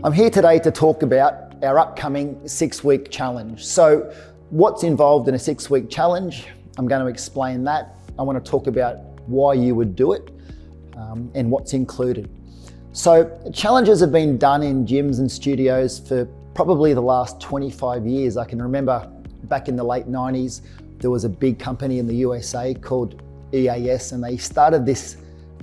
I'm here today to talk about our upcoming 6-week challenge. So what's involved in a 6-week challenge? I'm going to explain that. I want to talk about why you would do it and what's included. So challenges have been done in gyms and studios for probably the last 25 years. I can remember back in the late 90s, there was a big company in the USA called EAS, and they started this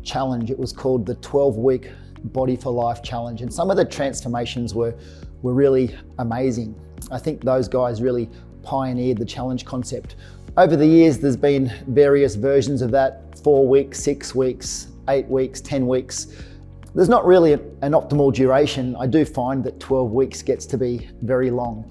challenge. It was called the 12-week Body for Life challenge. And some of the transformations were really amazing. I think those guys really pioneered the challenge concept. Over the years, there's been various versions of that: 4 weeks, 6 weeks, 8 weeks, 10 weeks. There's not really an optimal duration. I do find that 12 weeks gets to be very long.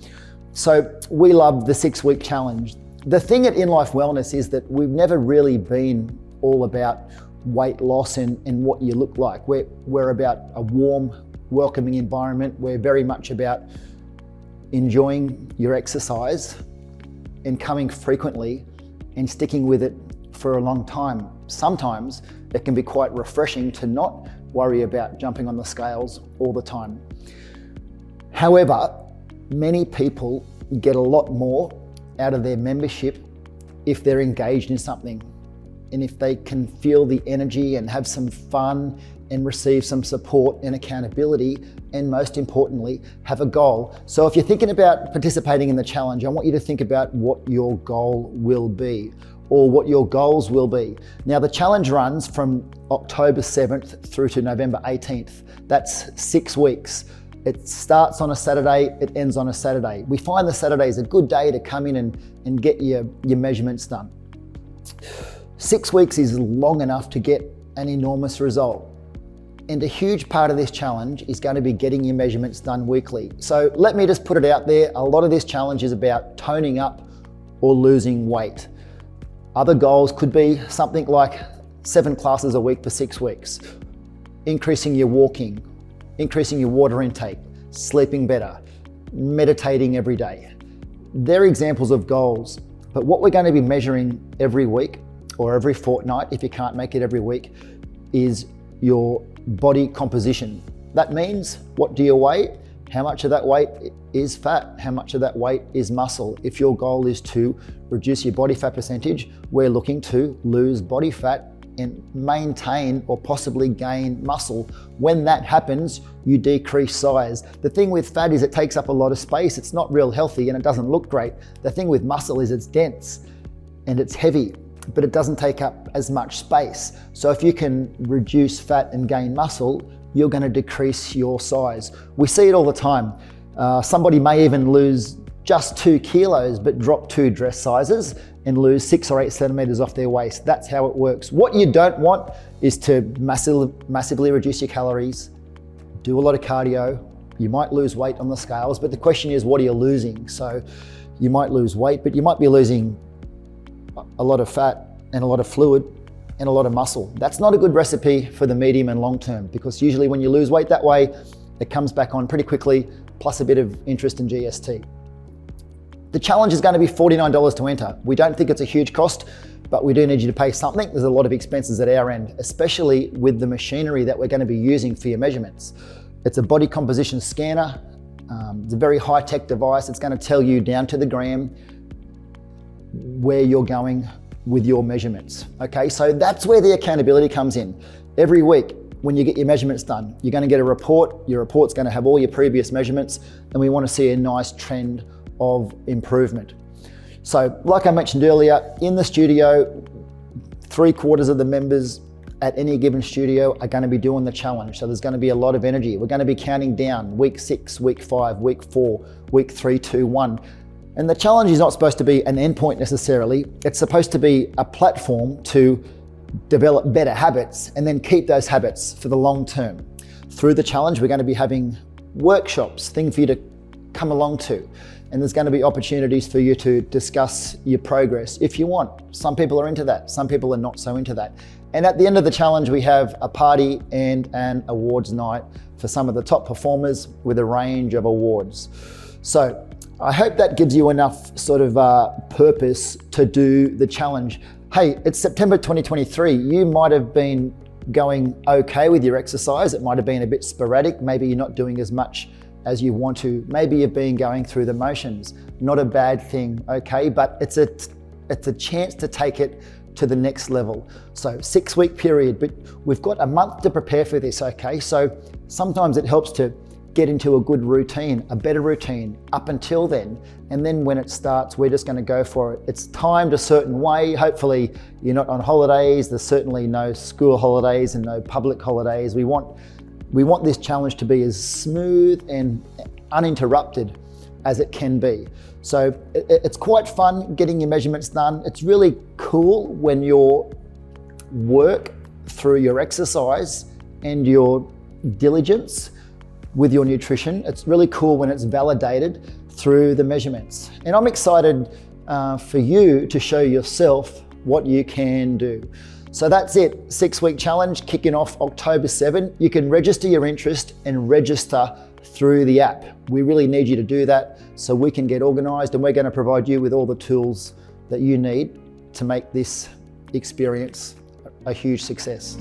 So we love the 6-week challenge. The thing at In Life Wellness is that we've never really been all about weight loss and what you look like. We're about a warm, welcoming environment. We're very much about enjoying your exercise and coming frequently and sticking with it for a long time. Sometimes it can be quite refreshing to not worry about jumping on the scales all the time. However, many people get a lot more out of their membership if they're engaged in something, and if they can feel the energy and have some fun and receive some support and accountability, and most importantly, have a goal. So if you're thinking about participating in the challenge, I want you to think about what your goal will be, or what your goals will be. Now, the challenge runs from October 7th through to November 18th. That's 6 weeks. It starts on a Saturday, it ends on a Saturday. We find the Saturday is a good day to come in and get your measurements done. 6 weeks is long enough to get an enormous result. And a huge part of this challenge is going to be getting your measurements done weekly. So let me just put it out there. A lot of this challenge is about toning up or losing weight. Other goals could be something like 7 classes a week for 6 weeks, increasing your walking, increasing your water intake, sleeping better, meditating every day. They're examples of goals, but what we're going to be measuring every week or every fortnight, if you can't make it every week, is your body composition. That means, what do you weigh? How much of that weight is fat? How much of that weight is muscle? If your goal is to reduce your body fat percentage, we're looking to lose body fat and maintain or possibly gain muscle. When that happens, you decrease size. The thing with fat is it takes up a lot of space. It's not real healthy and it doesn't look great. The thing with muscle is it's dense and it's heavy, but it doesn't take up as much space. So if you can reduce fat and gain muscle, you're going to decrease your size. We see it all the time. Somebody may even lose just 2 kilos, but drop 2 dress sizes and lose 6 or 8 centimeters off their waist. That's how it works. What you don't want is to massively reduce your calories, do a lot of cardio. You might lose weight on the scales, but the question is, what are you losing? So you might lose weight, but you might be losing a lot of fat and a lot of fluid and a lot of muscle. That's not a good recipe for the medium and long term, because usually when you lose weight that way, it comes back on pretty quickly, plus a bit of interest in GST. The challenge is going to be $49 to enter. We don't think it's a huge cost, but we do need you to pay something. There's a lot of expenses at our end, especially with the machinery that we're going to be using for your measurements. It's a body composition scanner. It's a very high-tech device. It's going to tell you down to the gram where you're going with your measurements. Okay, so that's where the accountability comes in. Every week, when you get your measurements done, you're going to get a report. Your report's going to have all your previous measurements, and we want to see a nice trend of improvement. So like I mentioned earlier, in the studio, 3/4 of the members at any given studio are going to be doing the challenge. So there's going to be a lot of energy. We're going to be counting down week 6, week 5, week 4, week 3, 2, 1. And the challenge is not supposed to be an endpoint necessarily. It's supposed to be a platform to develop better habits and then keep those habits for the long term. Through the challenge, we're going to be having workshops, things for you to come along to. And there's going to be opportunities for you to discuss your progress if you want. Some people are into that. Some people are not so into that. And at the end of the challenge, we have a party and an awards night for some of the top performers with a range of awards. So I hope that gives you enough sort of purpose to do the challenge. Hey, it's September 2023. You might have been going okay with your exercise. It might have been a bit sporadic. Maybe you're not doing as much as you want to. Maybe you've been going through the motions. Not a bad thing, okay? But it's a chance to take it to the next level. So 6-week period, but we've got a month to prepare for this, okay? So sometimes it helps to get into a good routine, a better routine up until then. And then when it starts, we're just gonna go for it. It's timed a certain way. Hopefully you're not on holidays. There's certainly no school holidays and no public holidays. We want this challenge to be as smooth and uninterrupted as it can be. So it's quite fun getting your measurements done. It's really cool when your work through your exercise and your diligence with your nutrition, it's really cool when it's validated through the measurements. And I'm excited for you to show yourself what you can do. So that's it, 6-week challenge kicking off October 7. You can register your interest and register through the app. We really need you to do that so we can get organized, and we're going to provide you with all the tools that you need to make this experience a huge success.